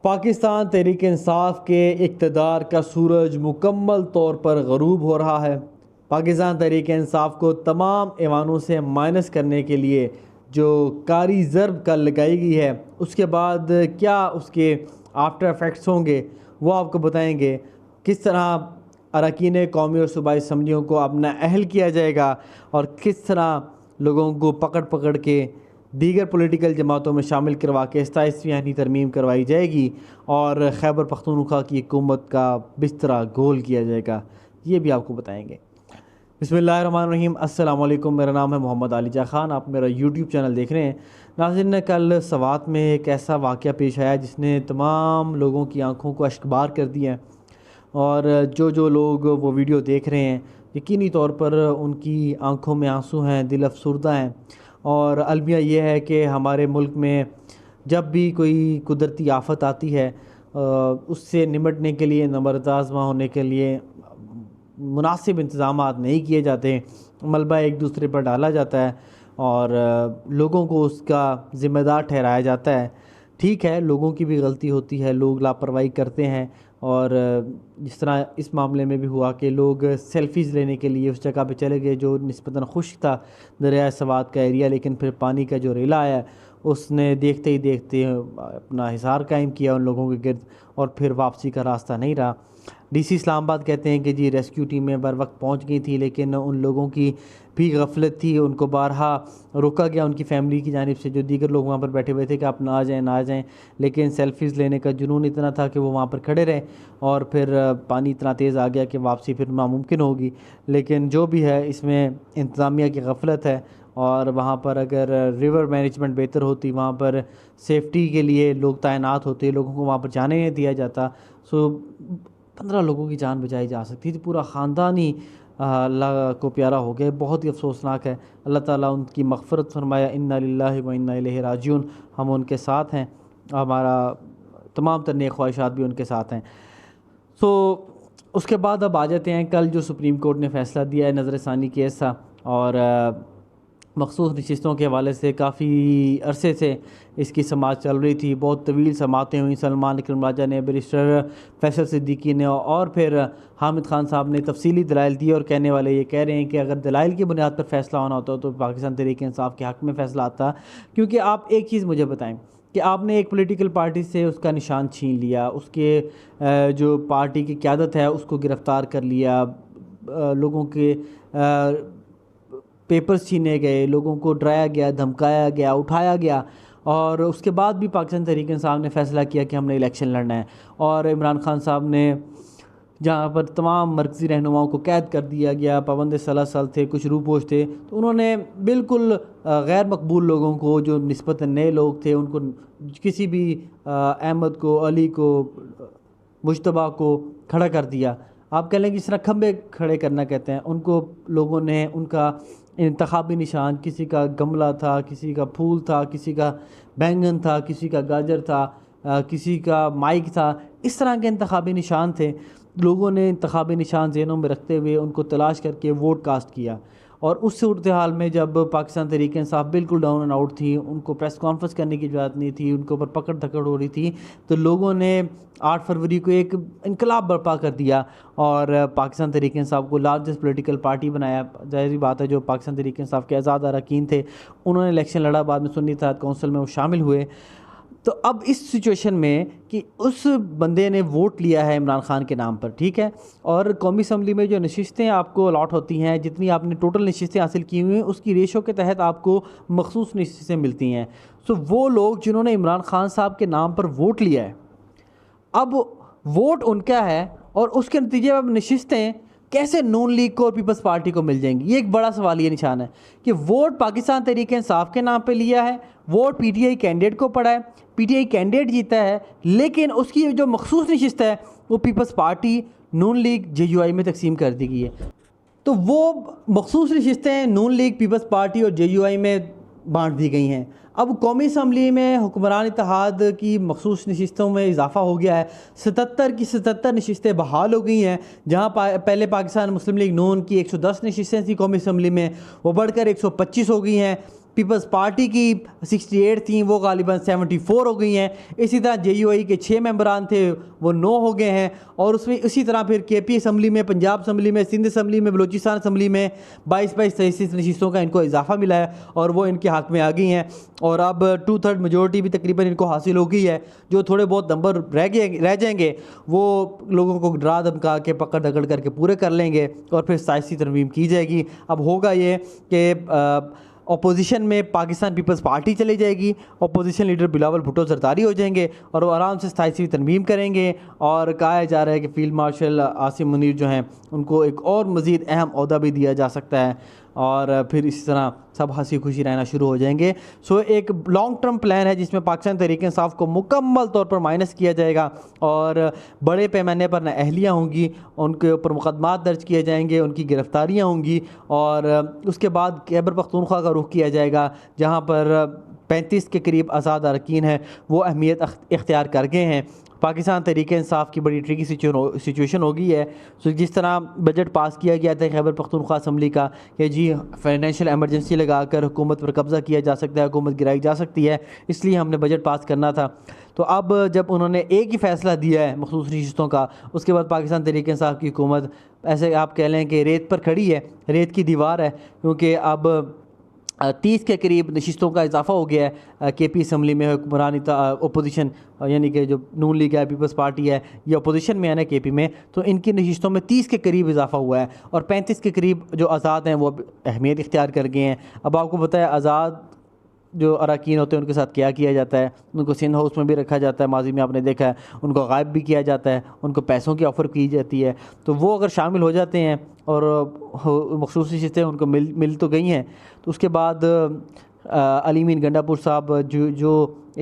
पाकिस्तान तहरीक इंसाफ के इक़्तिदार का सूरज मुकम्मल तौर पर ग़रूब हो रहा है। पाकिस्तान तहरीक इंसाफ को तमाम ऐवानों से माइनस करने के लिए जो कारी ज़रब कल लगाई गई है, उसके बाद क्या उसके आफ्टर इफ़ेक्ट्स होंगे वो आपको बताएंगे। किस तरह अरकान कौमी और सूबाई असम्बलियों को अपना अहल किया जाएगा और किस तरह लोगों को पकड़ पकड़ के दीगर पॉलिटिकल जमातों में शामिल करवा के 27वीं तरमीम करवाई जाएगी और खैबर पख्तूनख्वा की हुकूमत का बिस्तरा गोल किया जाएगा, ये भी आपको बताएंगे। बिस्मिल्लाहिर्रहमानिर्रहीम, अस्सलाम वालेकुम। मेरा नाम है मोहम्मद आलिजा ख़ान, आप मेरा यूट्यूब चैनल देख रहे हैं। नाज़रीन, कल सवात में एक ऐसा वाक़या पेश आया जिसने तमाम लोगों की आँखों को अश्कबार कर दिया है और जो लोग वो वीडियो देख रहे हैं यकीनी तौर पर उनकी आँखों में आंसू हैं, दिल अफसुर्दा हैं। और अलमिया ये है कि हमारे मुल्क में जब भी कोई कुदरती आफत आती है उससे निमटने के लिए, नंबरत आज़मा होने के लिए मुनासिब इंतज़ाम नहीं किए जाते, मलबा एक दूसरे पर डाला जाता है और लोगों को उसका ज़िम्मेदार ठहराया जाता है। ठीक है, लोगों की भी गलती होती है, लोग लापरवाही करते हैं और जिस तरह इस मामले में भी हुआ कि लोग सेल्फ़ीज़ लेने के लिए उस जगह पे चले गए जो निस्बतन खुश्क था, दरिया सवात का एरिया, लेकिन फिर पानी का जो रेला आया उसने देखते ही देखते अपना हिसार कायम किया उन लोगों के गिर्द और फिर वापसी का रास्ता नहीं रहा। डीसी इस्लामाबाद कहते हैं कि जी रेस्क्यू टीमें बर वक्त पहुँच गई थी, लेकिन उन लोगों की भी गफलत थी, उनको बारहा रोका गया उनकी फ़ैमिली की जानिब से, जो दीगर लोग वहाँ पर बैठे हुए थे कि आप ना आ जाएँ, लेकिन सेल्फ़ीज़ लेने का जुनून इतना था कि वो वहाँ पर खड़े रहे और फिर पानी इतना तेज़ आ गया कि वापसी फिर नामुमकिन होगी। लेकिन जो भी है, इसमें इंतज़ामिया की गफलत है और वहाँ पर अगर रिवर मैनेजमेंट बेहतर होती, वहाँ पर सेफ्टी के लिए लोग तैनात होते, लोगों को वहाँ पर जाने नहीं दिया जाता, सो 15 लोगों की जान बचाई जा सकती थी। पूरा ख़ानदान ही अल्लाह को प्यारा हो गया। बहुत ही अफसोसनाक है। अल्लाह ताला उनकी मग़फ़िरत फरमाया। इन्ना लिल्लाहि व इन्ना इलैहि राजिऊन। हम उनके साथ हैं, हमारा तमाम तर नेक ख्वाहिशात भी उनके साथ हैं। सो उसके बाद अब आ जाते हैं, कल जो सुप्रीम कोर्ट ने फ़ैसला दिया है नज़रसानी केस था और मखसूस नशिस्तों के हवाले से काफ़ी अरसे से इसकी समाअत चल रही थी। बहुत तवील समाअतें हुई। सलमान इकरम राजा ने, बैरिस्टर फैसल सिद्दीकी ने और फिर हामिद खान साहब ने तफसीली दलाइल दिए और कहने वाले ये कह रहे हैं कि अगर दलाइल की बुनियाद पर फ़ैसला होना होता तो पाकिस्तान तहरीक इंसाफ के हक़ में फ़ैसला आता। क्योंकि आप एक चीज़ मुझे बताएँ कि आपने एक पॉलिटिकल पार्टी से उसका निशान छीन लिया, उसके जो पार्टी की क़यादत है उसको गिरफ़्तार कर लिया, लोगों के पेपर्स छीने गए, लोगों को डराया गया, धमकाया गया, उठाया गया और उसके बाद भी पाकिस्तान तहरीक इंसाफ ने फ़ैसला किया कि हमने इलेक्शन लड़ना है। और इमरान खान साहब ने जहाँ पर तमाम मरकज़ी रहनुमाओं को कैद कर दिया गया, पाबंद सलासल थे, कुछ रूपोश थे, तो उन्होंने बिल्कुल गैर मकबूल लोगों को, जो निस्बतन नए लोग थे, उनको किसी भी अहमद को, अली को, मुश्तबा को खड़ा कर दिया। आप कह लें कि जिस तरह खंबे खड़े करना कहते हैं, उनको लोगों ने उनका इंतखाबी निशान, किसी का गमला था, किसी का फूल था, किसी का बैंगन था, किसी का गाजर था, किसी का माइक था, इस तरह के इंतखाबी निशान थे। लोगों ने इंतखाबी निशान ज़हनों में रखते हुए उनको तलाश करके वोट कास्ट किया और उस सूरत हाल में जब पाकिस्तान तहरीक इंसाफ बिल्कुल डाउन एंड आउट थी, उनको प्रेस कॉन्फ्रेंस करने की ज़रूरत नहीं थी, उनके ऊपर पकड़ धकड़ हो रही थी, तो लोगों ने 8 फरवरी को एक इनकलाब बर्पा कर दिया और पाकिस्तान तहरीक इंसाफ को लार्जेस्ट पॉलिटिकल पार्टी बनाया। ज़ाहिर बात है, जो पाकिस्तान तहरीक इंसाफ के आज़ाद अरकान थे उन्होंने इलेक्शन लड़ा, बाद में सुन्नी इत्तेहाद कौंसिल में वो शामिल हुए। तो अब इस सिचुएशन में कि उस बंदे ने वोट लिया है इमरान खान के नाम पर, ठीक है, और कौमी असम्बली में जो नशिस्तें आपको अलॉट होती हैं, जितनी आपने टोटल नशिस्तें हासिल की हुई हैं उसकी रेशो के तहत आपको मखसूस नशिस्तें मिलती हैं। सो वो लोग जिन्होंने इमरान खान साहब के नाम पर वोट लिया है, अब वोट उनका है और उसके नतीजे में अब नशिस्तें कैसे नून लीग को और पीपल्स पार्टी को मिल जाएंगी, ये एक बड़ा सवाल ये निशान है कि वोट पाकिस्तान तहरीक इंसाफ के नाम पे लिया है, वोट पीटीआई कैंडिडेट को पड़ा है, पीटीआई कैंडिडेट जीता है, लेकिन उसकी जो मखसूस नशिस्त है वो पीपल्स पार्टी, नून लीग, जेयूआई में तकसीम कर दी गई है। तो वो मखसूस नशिस्तें नून लीग, पीपल्स पार्टी और जेयूआई में बांट दी गई हैं। अब कौमी असम्बली में हुक्मरान इत्तेहाद की मखसूस नशिस्तों में इजाफ़ा हो गया है। 77 की 77 नशिस्तें बहाल हो गई हैं। जहाँ पहले पाकिस्तान मुस्लिम लीग नून की 110 नशिस्तें थी कौमी असम्बली में, वो बढ़कर 125 हो गई हैं। पीपल्स पार्टी की 68 थी, वो गालिबन 74 हो गई हैं। इसी तरह JUI के 6 मेंबरान थे, वो 9 हो गए हैं। और उसमें इसी तरह फिर KP असम्बली में, पंजाब असम्बली में, सिंध असम्बली में, बलूचिस्तान असम्बली में 22-23 नशिस्तों का इनको इजाफा मिला है और वो इनके हक़ में आ गई हैं। और अब 2/3 मेजोरिटी भी तकरीबन इनको हासिल हो गई है। जो थोड़े बहुत नंबर रह जाएंगे वो लोगों को डरा धमका के पकड़ दकड़ करके पूरे कर लेंगे और फिर सियासी तरमीम की जाएगी। अब होगा ये कि अपोजिशन में पाकिस्तान पीपल्स पार्टी चली जाएगी, अपोजिशन लीडर बिलावल भुट्टो जरदारी हो जाएंगे और वो आराम से सियासी तरमीम करेंगे। और कहा जा रहा है कि फ़ील्ड मार्शल आसिम मुनीर जो हैं उनको एक और मज़ीद अहम ओहदा भी दिया जा सकता है और फिर इसी तरह सब हंसी खुशी रहना शुरू हो जाएंगे। सो एक लॉन्ग टर्म प्लान है जिसमें पाकिस्तान तहरीक-ए-इंसाफ को मुकम्मल तौर पर माइनस किया जाएगा और बड़े पैमाने पर नाअहलियाँ होंगी, उनके ऊपर मुकदमात दर्ज किए जाएंगे, उनकी गिरफ्तारियाँ होंगी और उसके बाद खैबर पख्तूनख्वा का रुख किया जाएगा जहाँ पर 35 के करीब आज़ाद अरकान हैं वो अहमियत इख्तियार कर गए हैं। पाकिस्तान तहरीक-ए-इंसाफ की बड़ी ट्रिकी सिचुएशन हो गई है। सो जिस तरह बजट पास किया गया था खैबर पख्तूनख्वा असम्बली का कि जी फाइनेंशियल एमरजेंसी लगाकर हुकूमत पर कब्ज़ा किया जा सकता है, हुकूमत गिराई जा सकती है, इसलिए हमने बजट पास करना था। तो अब जब उन्होंने एक ही फ़ैसला दिया है मखसूस नशिस्तों का, उसके बाद पाकिस्तान तहरीक-ए-इंसाफ की हुकूमत ऐसे आप कह लें कि रेत पर खड़ी है, रेत की दीवार है, क्योंकि अब 30 के करीब नशिस्तों का इजाफा हो गया है। KP असम्बली में हुक्मरानी अपोजिशन यानी कि जो नून लीग है, पीपल्स पार्टी है, ये अपोजिशन में है ना KP में, तो इनकी नशिस्तों में 30 के करीब इजाफा हुआ है और 35 के करीब जो आज़ाद हैं वो अहमियत इख्तियार कर गए हैं। अब आपको पता है आज़ाद जो अरकान होते हैं उनके साथ क्या किया जाता है, उनको सिंध हाउस में भी रखा जाता है, माजी में आपने देखा है, उनको गायब भी किया जाता है, उनको पैसों की ऑफ़र की जाती है। तो वो अगर शामिल हो जाते हैं और मखसूस नशिस्तें उनको मिल तो गई हैं, तो उसके बाद अली मीन गंडापुर साहब जो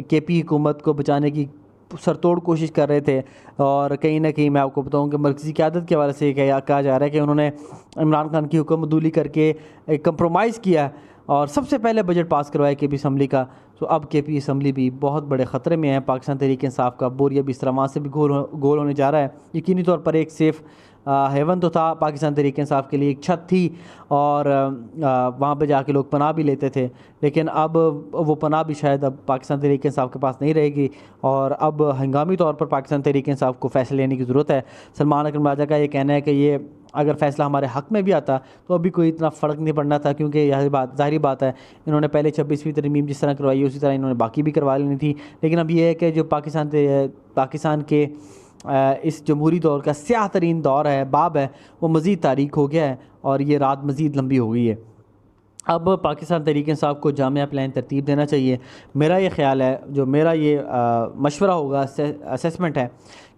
KP हुकूमत को बचाने की सरतोड़ कोशिश कर रहे थे और कहीं ना कहीं मैं आपको बताऊं कि मरकज़ी क़यादत के हवाले से कहा जा रहा है कि उन्होंने इमरान खान की हुकूमतदूली करके एक कंप्रोमाइज़ किया और सबसे पहले बजट पास करवाया KP असम्बली का। तो अब KP असम्बली भी बहुत बड़े ख़तरे में है। पाकिस्तान तहरीक-ए-इंसाफ का बोरिया बिस्तरा वहाँ से भी गोल होने जा रहा है। यकीनी तौर पर एक सेफ़ हेवन तो था पाकिस्तान तहरीक-ए-इंसाफ के लिए, एक छत थी और वहाँ पे जाके लोग पनाह भी लेते थे, लेकिन अब वो पनाह भी शायद अब पाकिस्तान तहरीक-ए-इंसाफ के पास नहीं रहेगी और अब हंगामी तौर पर पाकिस्तान तहरीक-ए-इंसाफ को फ़ैसले लेने की ज़रूरत है। सलमान अकरम राजा का ये कहना है कि ये अगर फ़ैसला हमारे हक़ में भी आता तो अभी कोई इतना फ़र्क नहीं पड़ना था, क्योंकि ज़ाहिर बात है इन्होंने पहले 26वीं तरमीम जिस तरह करवाई उसी तरह इन्होंने बाकी भी करवा लेनी थी। लेकिन अब ये है कि जो पाकिस्तान के इस जमहूरी दौर का स्याह तरीन दौर है, बाब है, वो मज़ीद तारीख हो गया है और ये रात मज़ीद लंबी हो गई है। अब पाकिस्तान तहरीक-ए-इंसाफ को जामिया प्लान तरतीब देना चाहिए। मेरा ये ख़्याल है, जो मेरा ये मशवरा होगा, असेसमेंट है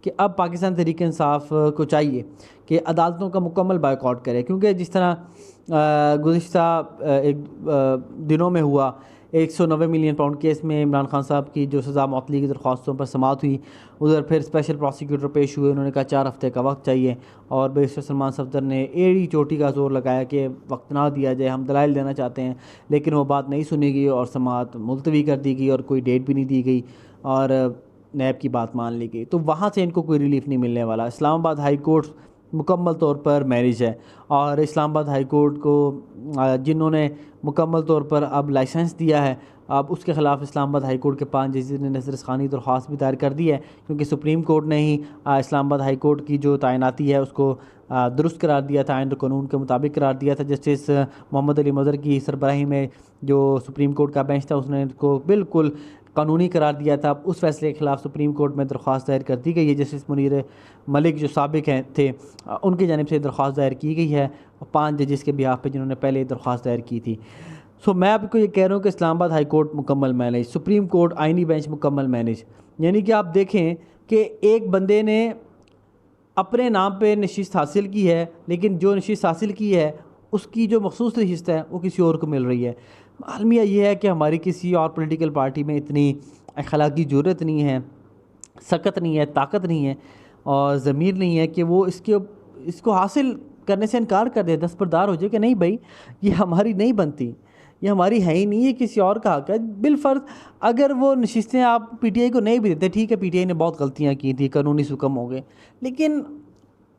कि अब पाकिस्तान तहरीक-ए-इंसाफ को चाहिए कि अदालतों का मुकम्मल बायकॉट करे, क्योंकि जिस तरह गुज़िश्ता दिनों में हुआ 190 मिलियन पाउंड केस में इमरान खान साहब की जो सज़ा मअतली की दरख्वास्तों पर समाअत हुई, उधर फिर स्पेशल प्रोसिक्यूटर पेश हुए, उन्होंने कहा 4 हफ़्ते का वक्त चाहिए और बैरिस्टर सलमान सफदर ने एड़ी चोटी का जोर लगाया कि वक्त ना दिया जाए, हम दलाइल देना चाहते हैं, लेकिन वो बात नहीं सुनी गई और समाअत मुलतवी कर दी गई और कोई डेट भी नहीं दी गई और नैब की बात मान ली गई। तो वहाँ से इनको कोई रिलीफ नहीं मिलने वाला। इस्लामाबाद हाई कोर्ट मुकम्मल तौर पर मैरिज है और इस्लामाबाद हाई कोर्ट को जिन्होंने मुकम्मल तौर पर अब लाइसेंस दिया है, अब उसके ख़िलाफ़ इस्लामाबाद हाई कोर्ट के 5 जजेस ने नज़रसानी दरख्वास्त भी दायर कर दी है, क्योंकि सुप्रीम कोर्ट ने ही इस्लामाबाद हाई कोर्ट की जो तैनाती है उसको दुरुस्त करार दिया था, आइन और कानून के मुताबिक करार दिया था। जस्टिस मोहम्मद अली मदर की सरबराही में जो सुप्रीम कोर्ट का बेंच था उसने इसको बिल्कुल कानूनी करार दिया था। उस फैसले के ख़िलाफ़ सुप्रीम कोर्ट में दरख्वास्त दायर कर दी गई है। जस्टिस मुनीर मलिक जो साबिक हैं थे, उनकी जानिब से दरख्वास्त दायर की गई है 5 जजेस के बिहाफ पे जिन्होंने पहले दरख्वास्त दायर की थी। सो मैं आपको ये कह रहा हूँ कि इस्लामाबाद हाई कोर्ट मुकम्मल मैनेज, सुप्रीम कोर्ट आइनी बेंच मुकम्मल मैनेज, यानी कि आप देखें कि एक बंदे ने अपने नाम पे नशिस्त हासिल की है, लेकिन जो नशिस्त हासिल की है उसकी जो मखसूस नशिस्त है वो किसी और को मिल रही है। अलमिया ये है कि हमारी किसी और पॉलिटिकल पार्टी में इतनी अखलाकी ज़रूरत नहीं है, सकत नहीं है, ताकत नहीं है और ज़मीर नहीं है कि वो इसको हासिल करने से इनकार कर दे, दस्तबरदार हो जाए कि नहीं भाई ये हमारी नहीं बनती, ये हमारी है ही नहीं, ये किसी और का हक़ है। बिलफ़र्ज़ अगर वो नशिस्तें आप PTI को नहीं भी देते, ठीक है PTI ने बहुत गलतियाँ की थी, कानूनी सुकम हो गए, लेकिन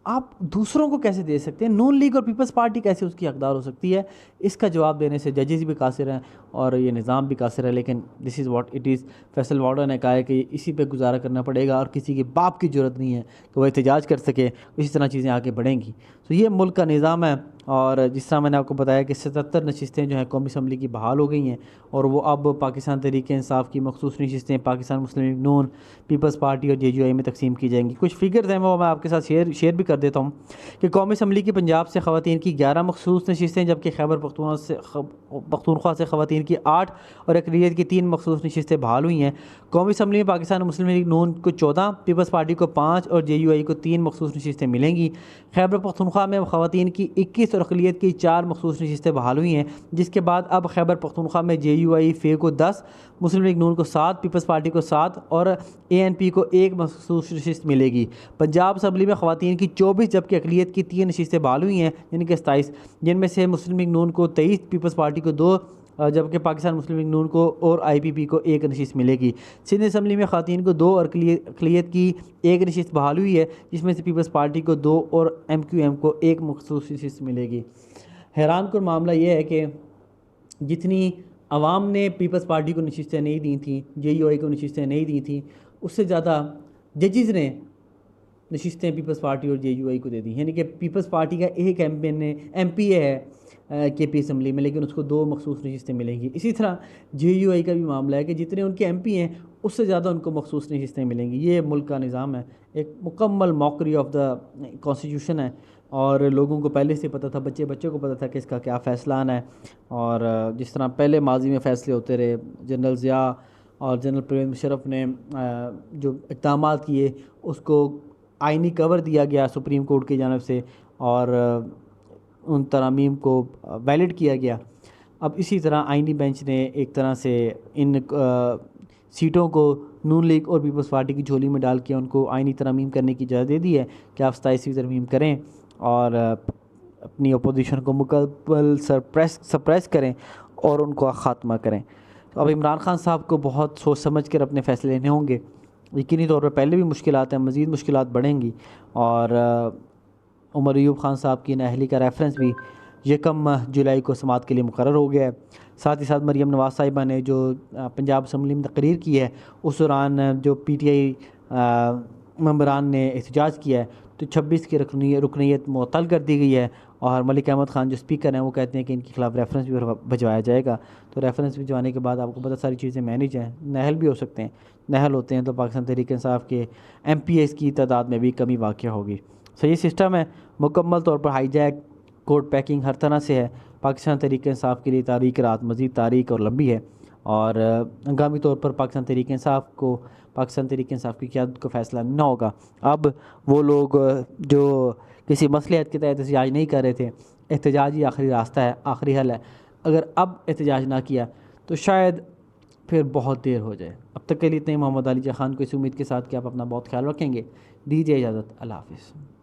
आप दूसरों को कैसे दे सकते हैं? नून लीग और पीपल्स पार्टी कैसे उसकी हकदार हो सकती है? इसका जवाब देने से जजेस भी कासिर हैं और ये निज़ाम भी कासिर है, लेकिन this is what it is. Faisal वार्डर ने कहा है कि इसी पे गुजारा करना पड़ेगा और किसी के बाप की ज़रूरत नहीं है कि वह एहतजाज कर सके। इसी तरह चीज़ें आगे बढ़ेंगी। तो ये मुल्क का निज़ाम है। और जिस तरह मैंने आपको बताया कि 77 नशिस्तें जो हैं कौमी असम्बली की बहाल हो गई हैं और वो अब पाकिस्तान तहरीक इंसाफ की मखसूस नशिस्तें पाकिस्तान मुस्लिम लीग नून, पीपल्स पार्टी और JUI में तकसीम की जाएंगी। कुछ फिगर्स हैं वो मैं आपके साथ शेयर भी कर देता हूँ कि कौमी असम्बली की पंजाब से ख़वातीन की 11 मखसूस नशिस्तें, जबकि खैबर पख्तूनख्वा से ख़वातीन की 8 और अक़लियत की 3 मखसूस नशिस्तें बहाल हुई हैं। कौमी असम्बली में पाकिस्तान मुस्लिम लीग नून को 14, पीपल्स पार्टी को 5 और JUI को 3 मखसूस नशिस्तें मिलेंगी। खैबर पख्तूनख्वा में ख़वातीन की 21 और अक़लियत की 4 मखसूस नशिस्तें बहाल हुई हैं, जिसके बाद अब खैबर पख्तूनख्वा में JUI फ़े को 10, मुस्लिम लीग नून को 7, पीपल्स पार्टी को 7 और ANP को 1 मखसूस नशिस्त मिलेगी। पंजाब असम्बली में ख़वातीन की 24 जबकि अक़लियत की 3 नशिस्तें बहाल हुई हैं, यानी कि 27, जिनमें से मुस्लिम लीग नून को 23, पीपल्स पार्टी को 2 जबकि पाकिस्तान मुस्लिम लीग नून को और IPP को 1 नशिस्त मिलेगी। सिंध असम्बली में ख़वातीन को 2 और अक़लियत की 1 नशिस्त बहाल हुई है, जिसमें से पीपल्स पार्टी को 2 और MQM को 1 मखसूस नशिस्त मिलेगी। हैरान कुन मामला ये है कि जितनी आवाम ने पीपल्स पार्टी को नशिस्तें नहीं दी थी, JUI को नशिस्तें नहीं दी थी, उससे ज़्यादा जजेज़ ने नशिस्तें पीपल्स पार्टी और JUI को दे दी। यानी कि पीपल्स पार्टी का एक MPA है KP असम्बली में, लेकिन उसको 2 मखसूस नशिस्तें मिलेंगी। इसी तरह JUI का भी मामला है कि जितने उनके MP हैं उससे ज़्यादा उनको मखसूस नशिस्तें मिलेंगी। ये मुल्क का निज़ाम है, एक मुकम्मल मॉकरी ऑफ द कॉन्स्टिट्यूशन है। और लोगों को पहले से पता था, बच्चे को पता था कि इसका क्या फ़ैसला आना है। और जिस तरह पहले माजी में फ़ैसले होते रहे, जनरल ज़िया और जनरल परवेज़ मुशर्रफ ने जो इक़दाम किए उसको आइनी कवर दिया गया सुप्रीम कोर्ट की जानिब से और उन तरामीम को वैलिड किया गया। अब इसी तरह आइनी बेंच ने एक तरह से इन सीटों को नून लीग और पीपल्स पार्टी की झोली में डाल के उनको आइनी तरमीम करने की इजाज़त दे दी है कि आप 27वीं तरमीम करें और अपनी अपोजिशन को मुकम्मल सप्रेस करें और उनको ख़ात्मा करें। तो अब इमरान खान साहब को बहुत सोच समझ कर अपने फ़ैसले लेने होंगे। यकीनी तौर पर पहले भी मुश्किलात हैं, मज़ीद मुश्किलात बढ़ेंगी। और उमर अयूब ख़ान साहब की नाअहली का रेफरेंस भी 1 जुलाई को समाअत के लिए मुकर्रर हो गया है। साथ ही साथ मरीम नवाज़ साहिबा ने जो पंजाब असम्बली में तकरीर की है उस दौरान जो PTI मेंबरान ने एहतजाज किया है, तो 26 की रुकनीत मुअत्तल कर दी गई है। और मलिक अहमद ख़ान जो स्पीकर हैं वो कहते हैं कि इनके ख़िलाफ़ रेफरेंस भी भिजवाया जाएगा। तो रेफरेंस भिजवाने के बाद आपको बहुत सारी चीज़ें मैनेज हैं, नहल भी हो सकते हैं। नहल होते हैं तो पाकिस्तान तहरीक इंसाफ के MPAs की तादाद में भी कमी वाक़या होगी। सो ये सिस्टम है मुकम्मल तौर पर हाईजैक, कोड पैकिंग हर तरह से है। पाकिस्तान तहरीक इंसाफ के लिए तारीख रात मज़ीद तारीख और लंबी है। और हंगामी तौर पर पाकिस्तान तहरीक इंसाफ की क़यादत को फ़ैसला न होगा। अब वो लोग जो किसी मसलहत के तहत एहतजाज नहीं कर रहे थे, एहतजाज ही आखिरी रास्ता है, आखिरी हल है। अगर अब एहतजाज ना किया तो शायद फिर बहुत देर हो जाए। अब तक के लिए इतने। मोहम्मद अली खान को इस उम्मीद के साथ कि आप अपना बहुत ख्याल रखेंगे। दीजिए इजाज़त। अल्लाह हाफ़िज़।